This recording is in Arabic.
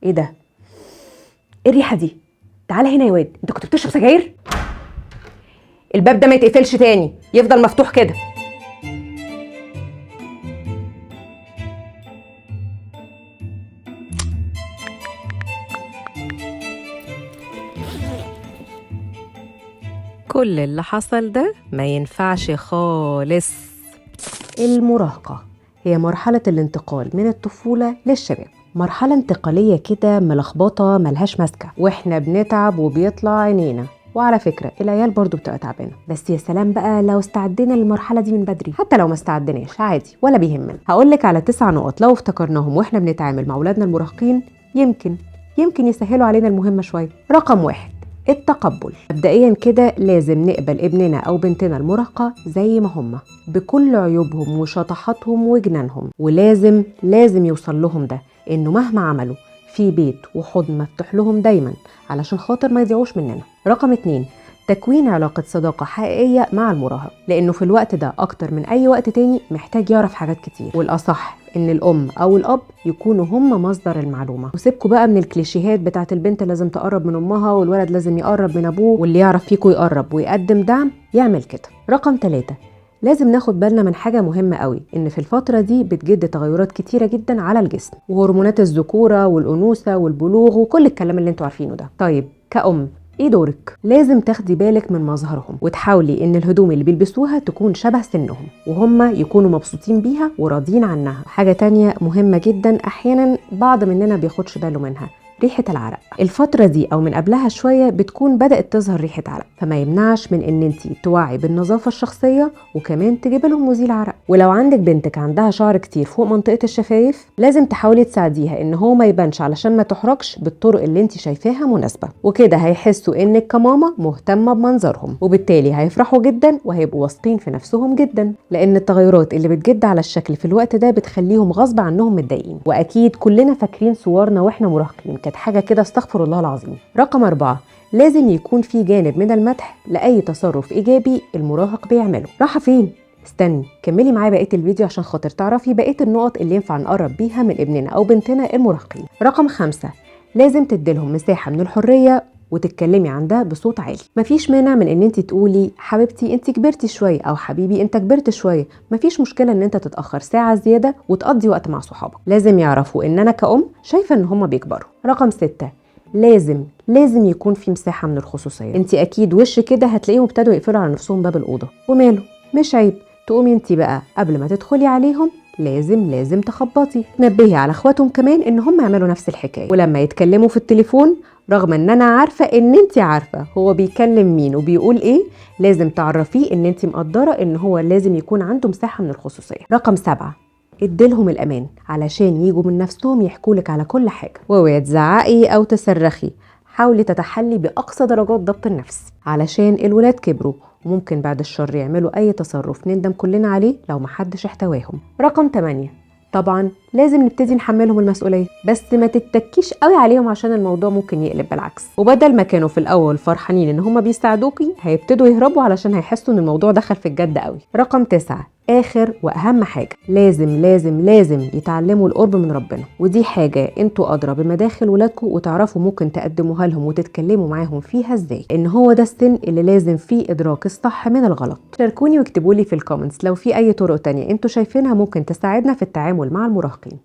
ايه ده؟ ايه الريحه دي؟ تعالى هنا يا واد، انت كنت بتشرب سجاير؟ الباب ده ما يتقفلش تاني، يفضل مفتوح كده. كل اللي حصل ده ما ينفعش خالص. المراهقة هي مرحلة الانتقال من الطفولة للشباب، مرحلة انتقالية كده ملخبطة ملهاش ماسكة، واحنا بنتعب وبيطلع عينينا. وعلى فكرة العيال برضو بتبقى تعبانة، بس يا سلام بقى لو استعدينا للمرحلة دي من بدري. حتى لو ما استعدناش عادي ولا بيهمنا. هقولك على 9 نقط لو افتكرناهم واحنا بنتعامل مع أولادنا المراهقين يمكن يسهلوا علينا المهمة شوية. رقم 1، التقبل. مبدئيا كده لازم نقبل ابننا او بنتنا المراهقة زي ما هم، بكل عيوبهم وشطحاتهم وجنانهم، ولازم يوصل لهم ده انه مهما عملوا في بيت وحضن مفتوح لهم دايما علشان خاطر ما يضيعوش مننا. رقم 2، تكوين علاقة صداقة حقيقية مع المراهق، لأنه في الوقت ده أكتر من أي وقت تاني محتاج يعرف حاجات كتير، والأصح إن الأم أو الأب يكونوا هم مصدر المعلومة. وسيبكوا بقى من الكليشيهات بتاعت البنت لازم تقرب من أمها والولد لازم يقرب من أبوه، واللي يعرف فيكوا يقرب ويقدم دعم يعمل كده. رقم 3، لازم ناخد بالنا من حاجة مهمة قوي، إن في الفترة دي بتجد تغيرات كتيرة جدا على الجسم، وهرمونات الذكورة والأنوثة والبلوغ وكل الكلام اللي انتوا عارفينه ده. طيب كأم ايه دورك؟ لازم تاخدي بالك من مظهرهم، وتحاولي ان الهدوم اللي بيلبسوها تكون شبه سنهم، وهم يكونوا مبسوطين بيها وراضيين عنها. حاجة تانية مهمة جدا احيانا بعض مننا بياخدش باله منها، ريحة العرق. الفترة دي او من قبلها شوية بتكون بدأت تظهر ريحة عرق، فما يمنعش من ان انتي توعي بالنظافة الشخصية وكمان تجيب لهم مزيل عرق. ولو عندك بنتك عندها شعر كتير فوق منطقة الشفايف لازم تحاولي تساعديها ان هو ما يبانش علشان ما تحركش بالطرق اللي انتي شايفاها مناسبة، وكده هيحسوا انك كماما مهتمة بمنظرهم، وبالتالي هيفرحوا جدا وهيبقوا واثقين في نفسهم جدا، لان التغيرات اللي بتجد على الشكل في الوقت ده بتخليهم غصب عنهم متضايقين. واكيد كلنا فاكرين صورنا واحنا مراهقين كانت حاجة كده استغفر الله العظيم. رقم 4، لازم يكون في جانب من المدح لأي تصرف إيجابي المراهق بيعمله. راحة فين؟ استني كملي معايا بقية الفيديو عشان خاطر تعرفي بقية النقط اللي ينفع نقرب بيها من ابننا أو بنتنا المراهقين. رقم 5، لازم تديلهم مساحة من الحرية وتتكلمي عن ده بصوت عالي. مفيش مانع من ان انت تقولي حبيبتي انت كبرتي شويه او حبيبي انت كبرت شويه، مفيش مشكله ان انت تتاخر ساعه زياده وتقضي وقت مع صحابك. لازم يعرفوا ان انا كأم شايفه ان هم بيكبروا. رقم 6، لازم يكون في مساحه من الخصوصيه. انت اكيد وش كده هتلاقيهم ابتدوا يقفلوا على نفسهم باب الاوضه، وماله مش عيب تقومي انت بقى قبل ما تدخلي عليهم لازم تخبطي، تنبهي على اخواتهم كمان ان هم يعملوا نفس الحكايه. ولما يتكلموا في التليفون رغم ان انا عارفه ان انت عارفه هو بيكلم مين وبيقول ايه، لازم تعرفيه ان انت مقدره ان هو لازم يكون عنده مساحه من الخصوصيه. رقم 7، اديلهم الامان علشان يجوا من نفسهم يحكولك على كل حاجه. واوعي تزعقي او تصرخي، حاولي تتحلي باقصى درجات ضبط النفس علشان الولاد كبروا وممكن بعد الشر يعملوا اي تصرف نندم كلنا عليه لو محدش احتواهم. رقم 8، طبعا لازم نبتدي نحملهم المسؤولية، بس ما تتكيش قوي عليهم عشان الموضوع ممكن يقلب بالعكس، وبدل ما كانوا في الاول فرحانين ان هم بيساعدوكي هيبتدوا يهربوا علشان هيحسوا ان الموضوع دخل في الجد قوي. رقم 9، اخر واهم حاجة، لازم يتعلموا القرب من ربنا، ودي حاجة انتوا ادرى بمداخل ولادكم وتعرفوا ممكن تقدموها لهم وتتكلموا معاهم فيها ازاي، ان هو ده السن اللي لازم فيه ادراك الصح من الغلط. شاركوني واكتبوا لي في الكومنتس لو في اي طرق تانية انتوا شايفينها ممكن تساعدنا في التعامل مع المراهقين.